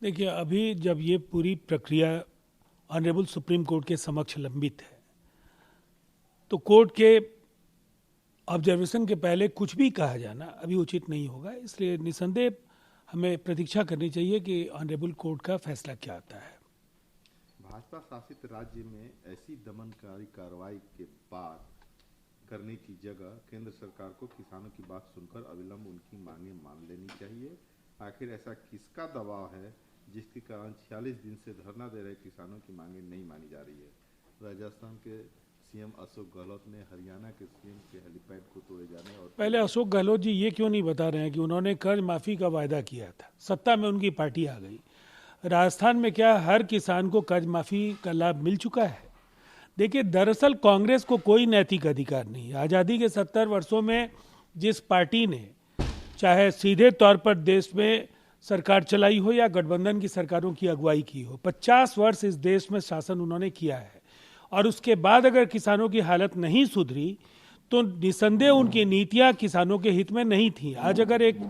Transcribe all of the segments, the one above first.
देखिए, अभी जब ये पूरी प्रक्रिया ऑनरेबल सुप्रीम कोर्ट के समक्ष लंबित है, तो कोर्ट के ऑब्जर्वेशन के पहले कुछ भी कहा जाना अभी उचित नहीं होगा। इसलिए निसंदेह हमें प्रतीक्षा करनी चाहिए कि ऑनरेबल कोर्ट का फैसला क्या आता है। भाजपा शासित राज्य में ऐसी दमनकारी कार्रवाई के बाद करने की जगह केंद्र सरकार को किसानों की बात सुनकर अविलंब उनकी मांगें मान लेनी चाहिए। आखिर ऐसा किसका दबाव है जिसके कारण 46 दिन से धरना दे रहे किसानों की मांगें नहीं मानी जा रही है? राजस्थान के सीएम अशोक गहलोत ने हरियाणा के सीएम के हेलीपैड को तोड़े जाने और पहले अशोक गहलोत जी ये क्यों नहीं बता रहे हैं कि उन्होंने कर्ज माफी का वायदा किया था, सत्ता में उनकी पार्टी आ गई। राजस्थान में क्या हर किसान को कर्ज माफी का लाभ मिल चुका है? देखिए, दरअसल कांग्रेस को कोई नैतिक अधिकार नहीं है। आज़ादी के 70 वर्षों में जिस पार्टी ने चाहे सीधे तौर पर देश में सरकार चलाई हो या गठबंधन की सरकारों की अगुवाई की हो, 50 वर्ष इस देश में शासन उन्होंने किया है, और उसके बाद अगर किसानों की हालत नहीं सुधरी तो निसंदेह उनकी नीतियां किसानों के हित में नहीं थी। आज अगर एक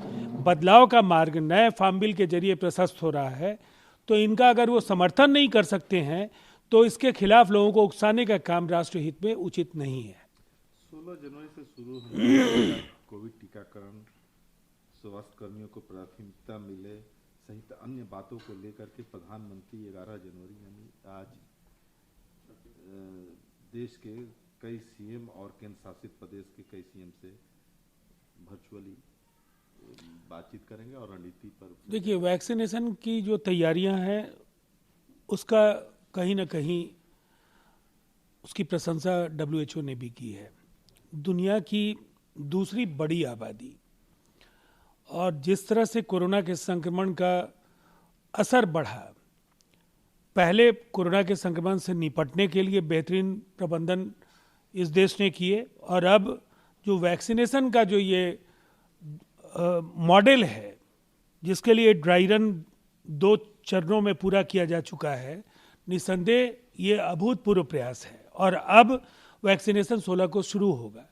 बदलाव का मार्ग नए फार्म बिल के जरिए प्रशस्त हो रहा है, तो इनका अगर वो समर्थन नहीं कर सकते हैं तो इसके खिलाफ लोगों को उकसाने का काम राष्ट्र हित में उचित नहीं है। 16 जनवरी से शुरू होने वाला कोविड टीकाकरण, स्वास्थ्य कर्मियों को प्राथमिकता मिले सहित अन्य बातों को लेकर के प्रधानमंत्री 11 जनवरी यानी आज देश के कई सीएम और केंद्र शासित प्रदेश के कई सीएम से वर्चुअली बातचीत करेंगे और रणनीति पर। देखिए, वैक्सीनेशन की जो तैयारियां हैं उसका कहीं ना कहीं उसकी प्रशंसा WHO ने भी की है। दुनिया की दूसरी बड़ी आबादी और जिस तरह से कोरोना के संक्रमण का असर बढ़ा, पहले कोरोना के संक्रमण से निपटने के लिए बेहतरीन प्रबंधन इस देश ने किए, और अब जो वैक्सीनेशन का जो ये मॉडल है जिसके लिए ड्राई रन 2 चरणों में पूरा किया जा चुका है, निसंदेह ये अभूतपूर्व प्रयास है। और अब वैक्सीनेशन 16 को शुरू होगा,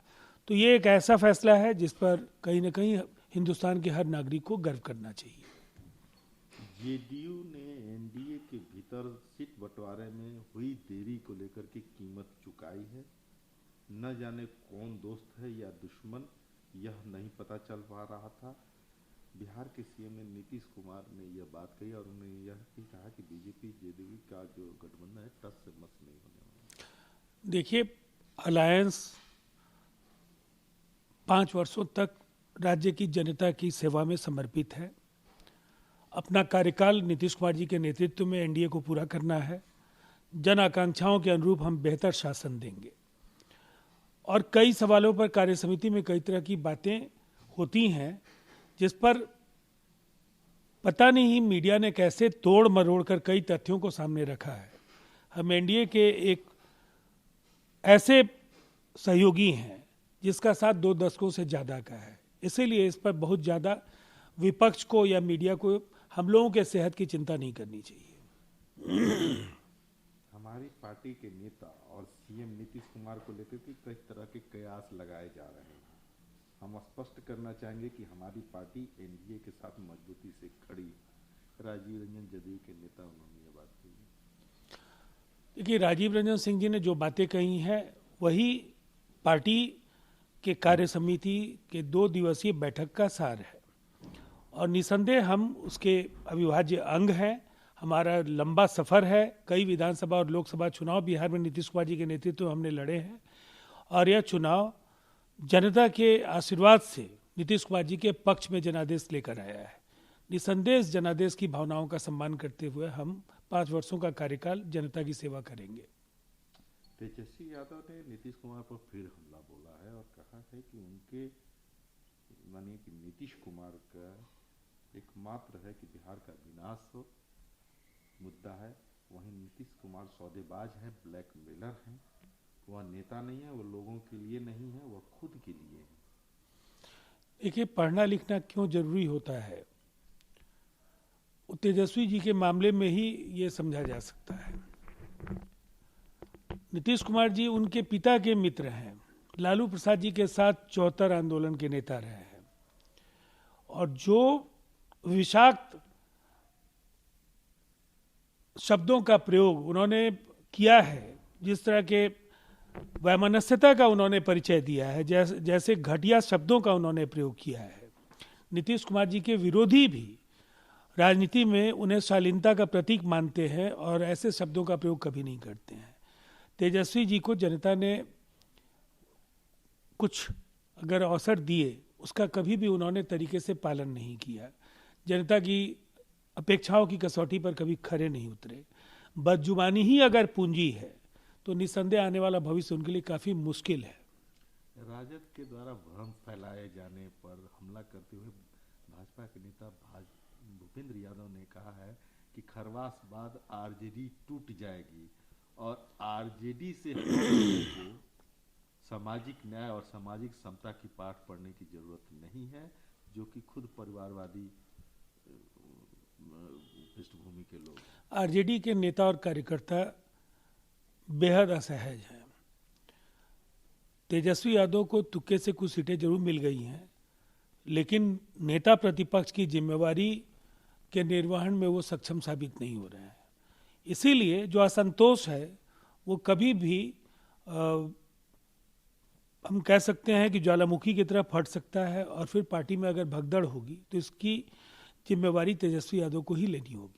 तो ये एक ऐसा फैसला है जिस पर कहीं ना कहीं हिंदुस्तान के हर नागरिक को गर्व करना चाहिए। जेडीयू ने एनडीए के भीतर सीट बंटवारे में हुई देरी को लेकर के कीमत चुकाई है। न जाने कौन दोस्त है या दुश्मन, यह नहीं पता चल पा रहा था। बिहार के सीएम ने नीतीश कुमार ने यह बात कही और उन्होंने यह भी कहा कि बीजेपी जेडीयू का जो गठबंधन है टस से मस नहीं होने वाला। देखिए, अलायंस 5 वर्षों तक राज्य की जनता की सेवा में समर्पित है। अपना कार्यकाल नीतीश कुमार जी के नेतृत्व में एनडीए को पूरा करना है। जन आकांक्षाओं के अनुरूप हम बेहतर शासन देंगे, और कई सवालों पर कार्य समिति में कई तरह की बातें होती हैं जिस पर पता नहीं मीडिया ने कैसे तोड़ मरोड़ कर कई तथ्यों को सामने रखा है। हम एनडीए के एक ऐसे सहयोगी हैं जिसका साथ 2 दशकों से ज़्यादा का है, इसीलिए इस पर बहुत ज़्यादा विपक्ष को या मीडिया को हम लोगों के सेहत की चिंता नहीं करनी चाहिए। हमारी पार्टी के नेता और सीएम नीतीश कुमार को लेकर के कई तरह के कयास लगाए जा रहे हैं। हम स्पष्ट करना चाहेंगे कि हमारी पार्टी एनडीए के साथ मजबूती से खड़ी है। राजीव रंजन जदयू के नेता, उन्होंने ये बात कही। देखिए, राजीव रंजन सिंह जी ने जो बातें कही हैं वही पार्टी के कार्य समिति के 2 दिवसीय बैठक का सार है, और निसंदेह हम उसके अविभाज्य अंग हैं। हमारा लंबा सफर है, कई विधानसभा और लोकसभा चुनाव बिहार में नीतीश कुमार जी के नेतृत्व में हमने लड़े हैं, और यह चुनाव जनता के आशीर्वाद से नीतीश कुमार जी के पक्ष में जनादेश लेकर आया है। निसंदेह जनादेश की भावनाओं का सम्मान करते हुए हम 5 वर्षों का कार्यकाल जनता की सेवा करेंगे। तेजस्वी यादव ने नीतीश कुमार पर फिर हमला बोला है और कहा है कि उनके मानिए कि नीतीश कुमार का एकमात्र है कि बिहार का विनाश हो मुद्दा है। वहीं नीतीश कुमार सौदेबाज हैं, ब्लैकमेलर हैं। वह नेता नहीं है, वो लोगों के लिए नहीं है, वह खुद के लिए है। देखिए, पढ़ना लिखना क्यों जरूरी होता है, तेजस्वी जी के मामले में ही ये समझा जा सकता है। नीतीश कुमार जी उनके पिता के मित्र हैं, लालू प्रसाद जी के साथ 74 आंदोलन के नेता रहे हैं, और जो विषाक्त शब्दों का प्रयोग उन्होंने किया है, जिस तरह के वैमनस्यता का उन्होंने परिचय दिया है, जैसे घटिया शब्दों का उन्होंने प्रयोग किया है। नीतीश कुमार जी के विरोधी भी राजनीति में उन्हें शालीनता का प्रतीक मानते हैं और ऐसे शब्दों का प्रयोग कभी नहीं करते हैं। तेजस्वी जी को जनता ने कुछ अगर अवसर दिए, उसका कभी भी उन्होंने तरीके से पालन नहीं किया। जनता की अपेक्षाओं की कसौटी पर कभी खरे नहीं उतरे। बदजुबानी ही अगर पूंजी है तो निस्संदेह आने वाला भविष्य उनके लिए काफ़ी मुश्किल है। राजद के द्वारा भ्रम फैलाए जाने पर हमला करते हुए भाजपा के नेता भूपेंद्र यादव ने कहा है कि खरवास बाद आरजेडी टूट जाएगी और आरजेडी से लोगों को सामाजिक न्याय और सामाजिक समता की पाठ पढ़ने की जरूरत नहीं है, जो कि खुद परिवारवादी पृष्ठभूमि के लोग। आरजेडी के नेता और कार्यकर्ता बेहद असहज हैं। तेजस्वी यादव को तुक्के से कुछ सीटें जरूर मिल गई हैं, लेकिन नेता प्रतिपक्ष की जिम्मेवारी के निर्वहन में वो सक्षम साबित नहीं हो रहे हैं। इसीलिए जो असंतोष है वो कभी भी हम कह सकते हैं कि ज्वालामुखी की तरह फट सकता है और फिर पार्टी में अगर भगदड़ होगी तो इसकी जिम्मेवारी तेजस्वी यादव को ही लेनी होगी।